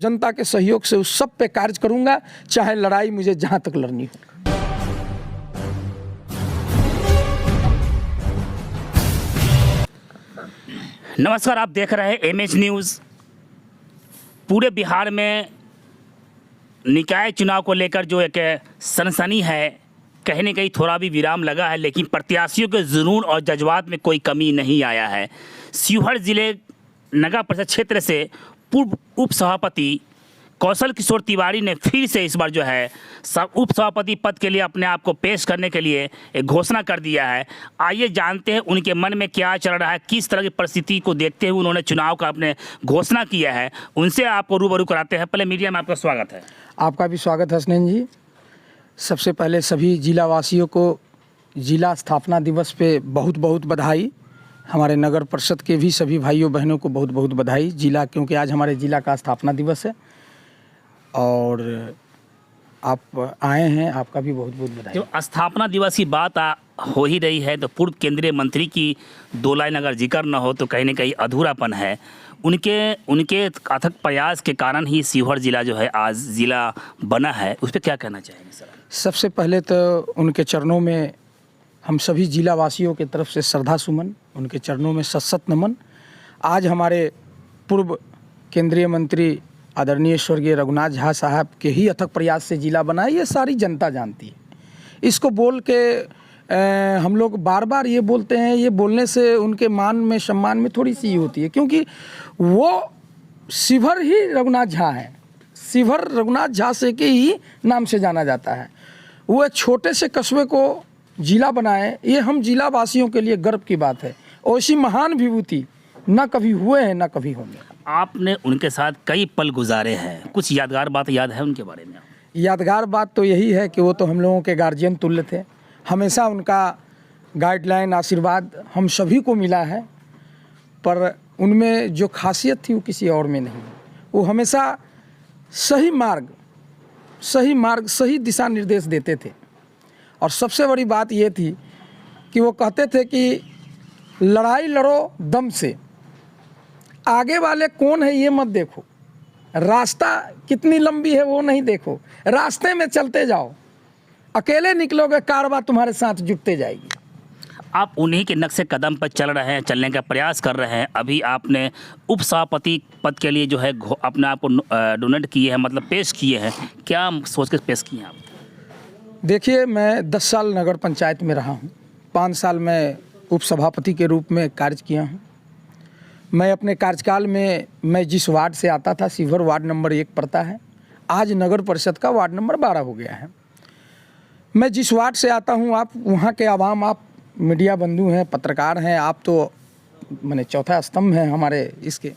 जनता के सहयोग से उस सब पे कार्य करूंगा, चाहे लड़ाई मुझे जहां तक लड़नी हो। नमस्कार, आप देख रहे हैं एमएच न्यूज़। पूरे बिहार में निकाय चुनाव को लेकर जो एक सनसनी है, कहीं न कहीं थोड़ा भी विराम लगा है, लेकिन प्रत्याशियों के जुनून और जज्बात में कोई कमी नहीं आया है। शिवहर जिले नगर परिषद क्षेत्र से पूर्व उप सभापति कौशल किशोर तिवारी ने फिर से इस बार जो है उप सभापति पद के लिए अपने आप को पेश करने के लिए एक घोषणा कर दिया है। आइए जानते हैं उनके मन में क्या चल रहा है, किस तरह की परिस्थिति को देखते हुए उन्होंने चुनाव का अपने घोषणा किया है। उनसे आपको रूबरू कराते हैं। पहले मीडिया में आपका स्वागत है। आपका भी स्वागत है हसनैन जी। सबसे पहले सभी जिला वासियों को जिला स्थापना दिवस पे बहुत बहुत बधाई। हमारे नगर परिषद के भी सभी भाइयों बहनों को बहुत बहुत बधाई। जिला, क्योंकि आज हमारे जिला का स्थापना दिवस है और आप आए हैं, आपका भी बहुत बहुत बधाई। जो स्थापना दिवस की बात हो ही रही है तो पूर्व केंद्रीय मंत्री की दो लाइन अगर जिक्र न हो तो कहीं न कहीं अधूरापन है। उनके अथक प्रयास के कारण ही शिवहर जिला जो है आज जिला बना है। उस पर क्या कहना चाहेंगे सर? सबसे पहले तो उनके चरणों में हम सभी जिला वासियों की तरफ से श्रद्धा सुमन, उनके चरणों में सत नमन। आज हमारे पूर्व केंद्रीय मंत्री आदरणीय स्वर्गीय रघुनाथ झा साहब के ही अथक प्रयास से जिला बना है, ये सारी जनता जानती है। इसको बोल के हम लोग बार बार ये बोलते हैं, ये बोलने से उनके मान में सम्मान में थोड़ी सी होती है, क्योंकि वो शिवहर ही रघुनाथ झा हैं। शिवहर रघुनाथ झा से के ही नाम से जाना जाता है। वो छोटे से कस्बे को जिला बनाए, ये हम जिला वासियों के लिए गर्व की बात है। ऐसी महान विभूति न कभी हुए हैं न कभी होंगे। आपने उनके साथ कई पल गुजारे हैं, कुछ यादगार बात याद है उनके बारे में? यादगार बात तो यही है कि वो तो हम लोगों के गार्जियन तुल्य थे। हमेशा उनका गाइडलाइन, आशीर्वाद हम सभी को मिला है, पर उनमें जो खासियत थी वो किसी और में नहीं। वो हमेशा सही मार्ग, सही दिशा निर्देश देते थे। और सबसे बड़ी बात ये थी कि वो कहते थे कि लड़ाई लड़ो दम से, आगे वाले कौन है ये मत देखो, रास्ता कितनी लंबी है वो नहीं देखो, रास्ते में चलते जाओ, अकेले निकलोगे कारवां तुम्हारे साथ जुटते जाएगी। आप उन्हीं के नक्शे कदम पर चल रहे हैं, चलने का प्रयास कर रहे हैं। अभी आपने उप सभापति पद के लिए जो है अपने आप को डोनेट किए हैं, मतलब पेश किए हैं। क्या सोच के पेश किए हैं आप? देखिए, मैं 10 साल नगर पंचायत में रहा हूँ, 5 साल मैं उप सभापति के रूप में कार्य किया हूँ। मैं अपने कार्यकाल में मैं जिस वार्ड से आता था, शिवहर वार्ड नंबर 1 पड़ता है, आज नगर परिषद का वार्ड नंबर 12 हो गया है। मैं जिस वार्ड से आता हूँ, आप वहाँ के आवाम, आप मीडिया बंधु हैं, पत्रकार हैं, आप तो माने चौथा स्तंभ हैं हमारे इसके।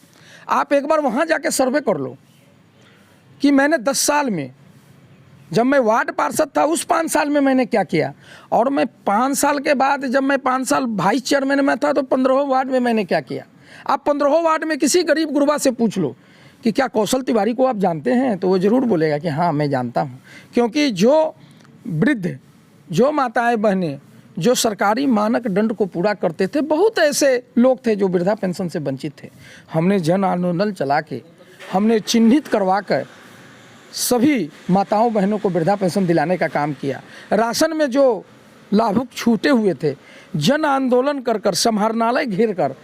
आप एक बार वहाँ जाके सर्वे कर लो कि मैंने 10 साल में, जब मैं वार्ड पार्षद था उस 5 साल में मैंने क्या किया, और मैं 5 साल के बाद जब मैं 5 साल वाइस चेयरमैन में था तो 15वें वार्ड में मैंने क्या किया। आप 15वें वार्ड में किसी गरीब गुरबा से पूछ लो कि क्या कौशल तिवारी को आप जानते हैं, तो वो ज़रूर बोलेगा कि हाँ मैं जानता हूँ। क्योंकि जो वृद्ध, जो माताएं बहनें जो सरकारी मानक दंड को पूरा करते थे, बहुत ऐसे लोग थे जो वृद्धा पेंशन से वंचित थे। हमने जन आंदोलन चला के, हमने चिन्हित करवा कर सभी माताओं बहनों को वृद्धा पेंशन दिलाने का काम किया। राशन में जो लाभुक छूटे हुए थे, जन आंदोलन कर समाहरणालय घेर कर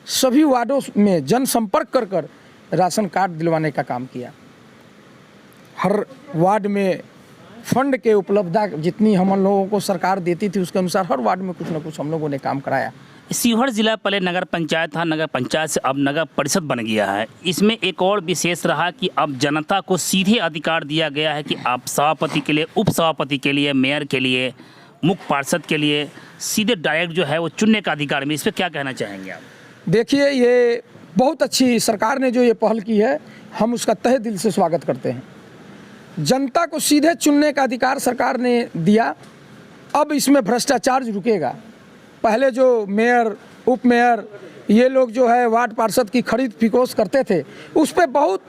सभी वार्डों में जनसंपर्क कर राशन कार्ड दिलवाने का काम किया। हर वार्ड में फंड के उपलब्धता जितनी हम लोगों को सरकार देती थी, उसके अनुसार हर वार्ड में कुछ न कुछ हम लोगों ने काम कराया। शिवहर जिला पहले नगर पंचायत था, नगर पंचायत से अब नगर परिषद बन गया है। इसमें एक और विशेष रहा कि अब जनता को सीधे अधिकार दिया गया है कि आप सभापति के लिए, उप सभापति के लिए, मेयर के लिए, मुख्य पार्षद के लिए सीधे डायरेक्ट जो है वो चुनने का अधिकार में। इस पर क्या कहना चाहेंगे आप? देखिए, ये बहुत अच्छी सरकार ने जो ये पहल की है, हम उसका तहे दिल से स्वागत करते हैं। जनता को सीधे चुनने का अधिकार सरकार ने दिया। अब इसमें भ्रष्टाचार रुकेगा। पहले जो मेयर, उप मेयर, ये लोग जो है वार्ड पार्षद की खरीद फिकोस करते थे, उस पर बहुत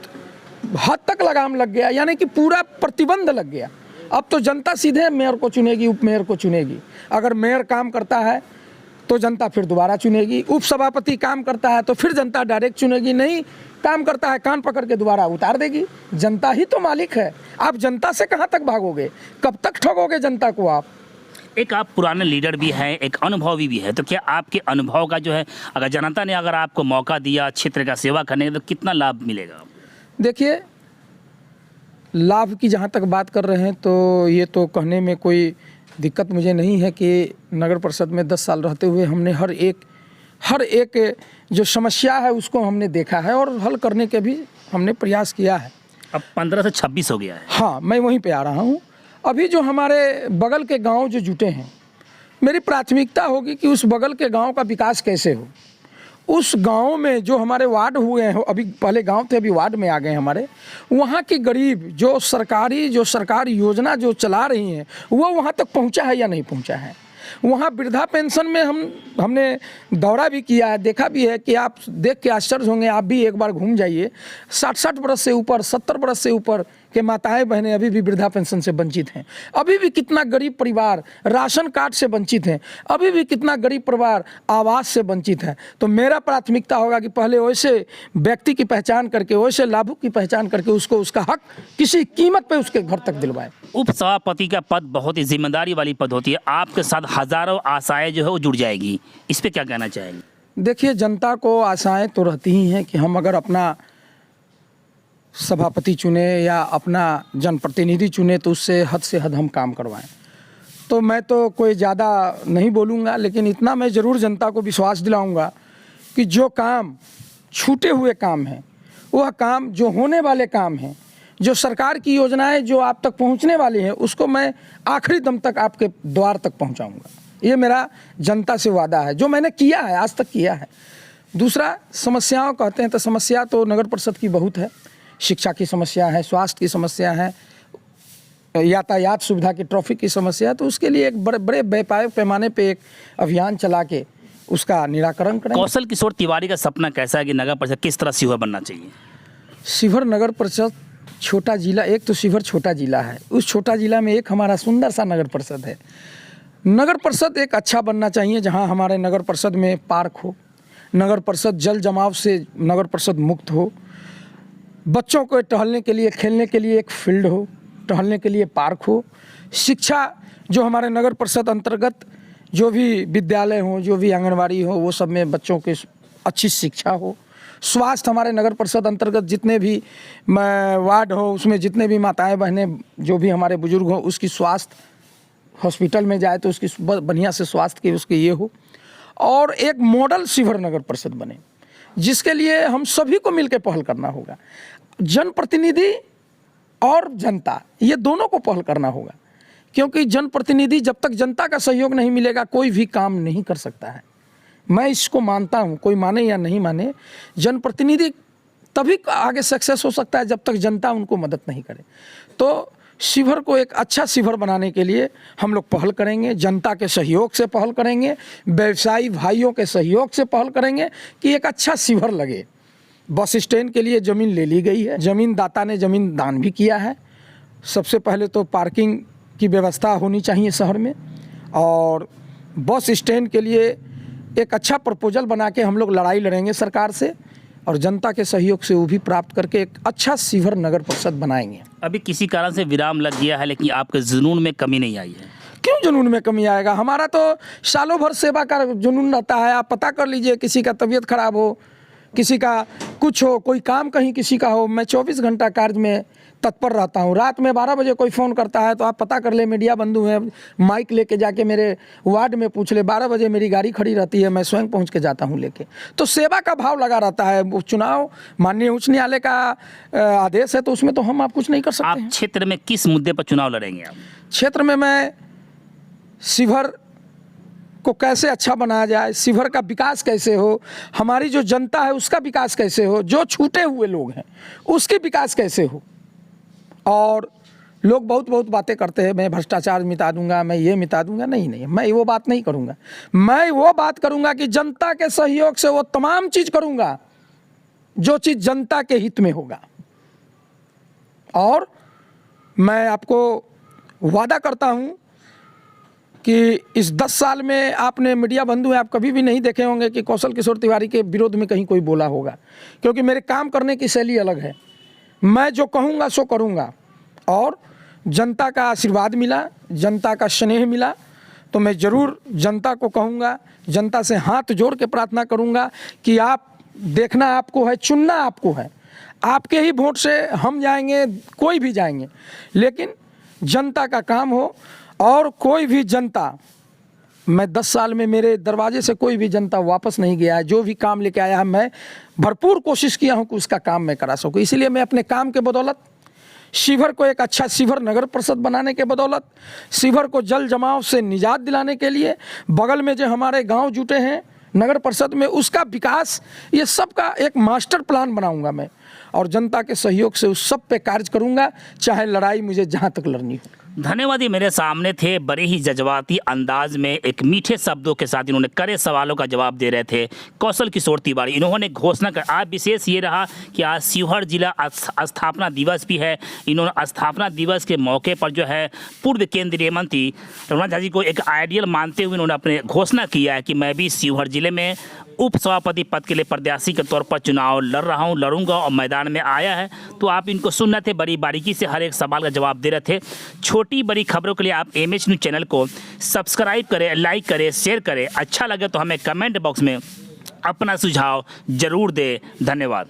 हद तक लगाम लग गया, यानी कि पूरा प्रतिबंध लग गया। अब तो जनता सीधे मेयर को चुनेगी, उप मेयर को चुनेगी। अगर मेयर काम करता है तो जनता फिर दोबारा चुनेगी। उपसभापति काम करता है तो फिर जनता डायरेक्ट चुनेगी, नहीं काम करता है कान पकड़ के दोबारा उतार देगी। जनता ही तो मालिक है। आप जनता से कहाँ तक भागोगे, कब तक ठगोगे जनता को आप? एक आप पुराने लीडर भी हैं, एक अनुभवी भी है, तो क्या आपके अनुभव का जो है, अगर जनता ने अगर आपको मौका दिया क्षेत्र का सेवा करने का, तो कितना लाभ मिलेगा? देखिए, लाभ की जहाँ तक बात कर रहे हैं तो ये तो कहने में कोई दिक्कत मुझे नहीं है कि नगर परिषद में 10 साल रहते हुए हमने हर एक जो समस्या है उसको हमने देखा है और हल करने के भी हमने प्रयास किया है। अब 15 से 26 हो गया है। हाँ, मैं वहीं पे आ रहा हूँ। अभी जो हमारे बगल के गांव जो जुटे हैं, मेरी प्राथमिकता होगी कि उस बगल के गांव का विकास कैसे हो। उस गांव में जो हमारे वार्ड हुए हैं, अभी पहले गांव थे अभी वार्ड में आ गए हमारे, वहाँ की गरीब जो सरकार योजना जो चला रही हैं वो वहाँ तक पहुँचा है या नहीं पहुँचा है। वहाँ वृद्धा पेंशन में हमने दौरा भी किया है, देखा भी है कि आप देख के आश्चर्य होंगे, आप भी एक बार घूम जाइए। 60 बरस से ऊपर, 70 बरस से ऊपर के माताएं बहनें अभी भी वृद्धा पेंशन से वंचित हैं। अभी भी कितना गरीब परिवार राशन कार्ड से वंचित हैं, अभी भी कितना गरीब परिवार आवास से वंचित है। तो मेरा प्राथमिकता होगा कि पहले वैसे व्यक्ति की पहचान करके, वैसे लाभुक की पहचान करके उसको उसका हक किसी कीमत पे उसके घर तक दिलवाएं। उप सभापति का पद बहुत ही जिम्मेदारी वाली पद होती है, आपके साथ हजारों आशाएं जो है वो जुड़ जाएगी, इस पे क्या कहना चाहेंगे? देखिए, जनता को आशाएं तो रहती ही हैं कि हम अगर अपना सभापति चुने या अपना जनप्रतिनिधि चुने तो उससे हद हम काम करवाएं। तो मैं तो कोई ज़्यादा नहीं बोलूँगा, लेकिन इतना मैं ज़रूर जनता को विश्वास दिलाऊंगा कि जो काम छूटे हुए काम हैं, वह काम जो होने वाले काम हैं, जो सरकार की योजनाएं जो आप तक पहुंचने वाली हैं, उसको मैं आखिरी दम तक आपके द्वार तक पहुंचाऊंगा। ये मेरा जनता से वादा है, जो मैंने किया है, आज तक किया है। दूसरा, समस्याओं कहते हैं तो समस्या तो नगर परिषद की बहुत है। शिक्षा की समस्या है, स्वास्थ्य की समस्या है, यातायात सुविधा की, ट्रैफिक की समस्या है। तो उसके लिए एक बड़े व्यापक पैमाने पे एक अभियान चला के उसका निराकरण करें। कौशल किशोर तिवारी का सपना कैसा है कि नगर परिषद किस तरह शिवहर बनना चाहिए? शिवहर नगर परिषद छोटा जिला, एक तो शिवहर छोटा जिला है, उस छोटा जिला में एक हमारा सुंदर सा नगर परिषद है। नगर परिषद एक अच्छा बनना चाहिए जहां हमारे नगर परिषद में पार्क हो, नगर परिषद जल जमाव से नगर परिषद मुक्त हो, बच्चों को टहलने के लिए, खेलने के लिए एक फील्ड हो, टहलने के लिए पार्क हो। शिक्षा जो हमारे नगर परिषद अंतर्गत जो भी विद्यालय हो, जो भी आंगनबाड़ी हो, वो सब में बच्चों की अच्छी शिक्षा हो। स्वास्थ्य हमारे नगर परिषद अंतर्गत जितने भी वार्ड हो, उसमें जितने भी माताएं बहनें जो भी हमारे बुजुर्ग हो, उसकी स्वास्थ्य हॉस्पिटल में जाए तो उसकी बढ़िया से स्वास्थ्य की उसके ये हो। और एक मॉडल शिवहर नगर परिषद बने, जिसके लिए हम सभी को मिलकर पहल करना होगा। जनप्रतिनिधि और जनता, ये दोनों को पहल करना होगा, क्योंकि जनप्रतिनिधि जब तक जनता का सहयोग नहीं मिलेगा कोई भी काम नहीं कर सकता है। मैं इसको मानता हूँ, कोई माने या नहीं माने, जनप्रतिनिधि तभी आगे सक्सेस हो सकता है जब तक जनता उनको मदद नहीं करे। तो शिवहर को एक अच्छा शिवहर बनाने के लिए हम लोग पहल करेंगे, जनता के सहयोग से पहल करेंगे, व्यवसायी भाइयों के सहयोग से पहल करेंगे कि एक अच्छा शिवहर लगे। बस स्टैंड के लिए ज़मीन ले ली गई है, ज़मीन दाता ने ज़मीन दान भी किया है। सबसे पहले तो पार्किंग की व्यवस्था होनी चाहिए शहर में, और बस स्टैंड के लिए एक अच्छा प्रपोजल बना के हम लोग लड़ाई लड़ेंगे सरकार से, और जनता के सहयोग से वो भी प्राप्त करके एक अच्छा शिवहर नगर परिषद बनाएंगे। अभी किसी कारण से विराम लग गया है, लेकिन आपके जुनून में कमी नहीं आई है। क्यों जुनून में कमी आएगा? हमारा तो सालों भर सेवा का जुनून रहता है। आप पता कर लीजिए, किसी का तबीयत खराब हो, किसी का कुछ हो, कोई काम कहीं किसी का हो, मैं 24 घंटा कार्य में तत्पर रहता हूँ। रात में 12 बजे कोई फ़ोन करता है तो आप पता कर ले, मीडिया बंधु हैं, माइक लेके जाके मेरे वार्ड में पूछ ले। 12 बजे मेरी गाड़ी खड़ी रहती है, मैं स्वयं पहुँच के जाता हूँ लेके। तो सेवा का भाव लगा रहता है। वो चुनाव माननीय उच्च न्यायालय का आदेश है, तो उसमें तो हम आप कुछ नहीं कर सकते। आप क्षेत्र में किस मुद्दे पर चुनाव लड़ेंगे? आप क्षेत्र में मैं शिवहर को कैसे अच्छा बनाया जाए, शिवहर का विकास कैसे हो, हमारी जो जनता है उसका विकास कैसे हो, जो छूटे हुए लोग हैं उसके विकास कैसे हो। और लोग बहुत बातें करते हैं, मैं भ्रष्टाचार मिटा दूंगा, मैं ये मिटा दूंगा। नहीं, मैं वो बात नहीं करूंगा। मैं वो बात करूंगा कि जनता के सहयोग से वो तमाम चीज़ करूंगा जो चीज़ जनता के हित में होगा। और मैं आपको वादा करता हूं कि इस 10 साल में आपने मीडिया बंधु हैं, आप कभी भी नहीं देखे होंगे कि कौशल किशोर तिवारी के विरोध में कहीं कोई बोला होगा, क्योंकि मेरे काम करने की शैली अलग है। मैं जो कहूँगा सो करूँगा, और जनता का आशीर्वाद मिला, जनता का स्नेह मिला, तो मैं ज़रूर जनता को कहूँगा, जनता से हाथ जोड़ के प्रार्थना करूँगा कि आप देखना आपको है, चुनना आपको है, आपके ही वोट से हम जाएंगे, कोई भी जाएंगे, लेकिन जनता का काम हो। और कोई भी जनता, मैं 10 साल में मेरे दरवाजे से कोई भी जनता वापस नहीं गया है। जो भी काम लेके आया है, मैं भरपूर कोशिश किया हूं कि उसका काम मैं करा सकूं। इसीलिए मैं अपने काम के बदौलत, शिवहर को एक अच्छा शिवहर नगर परिषद बनाने के बदौलत, शिवहर को जल जमाव से निजात दिलाने के लिए, बगल में जो हमारे गांव जुटे हैं नगर परिषद में, उसका विकास, ये सब का एक मास्टर प्लान बनाऊंगा मैं, और जनता के सहयोग से उस सब पे कार्य करूंगा, चाहे लड़ाई मुझे जहां तक लड़नी हो। धन्यवाद। ये मेरे सामने थे, बड़े ही जज्बाती अंदाज में एक मीठे शब्दों के साथ इन्होंने कड़े सवालों का जवाब दे रहे थे कौशल किशोर तिवारी। इन्होंने घोषणा कर, आज विशेष ये रहा कि आज शिवहर जिला स्थापना दिवस भी है। इन्होंने स्थापना दिवस के मौके पर जो है पूर्व केंद्रीय मंत्री रघुनाथ झा जी को एक आइडियल मानते हुए इन्होंने अपने घोषणा किया है कि मैं भी शिवहर जिले में उप सभापति पद के लिए प्रत्याशी के तौर पर चुनाव लड़ रहा हूं, लड़ूंगा, और मैदान में आया है। तो आप इनको सुन रहे थे, बड़ी बारीकी से हर एक सवाल का जवाब दे रहे थे। छोटी बड़ी खबरों के लिए आप एमएच न्यूज़ चैनल को सब्सक्राइब करें, लाइक करें, शेयर करें। अच्छा लगे तो हमें कमेंट बॉक्स में अपना सुझाव जरूर दें। धन्यवाद।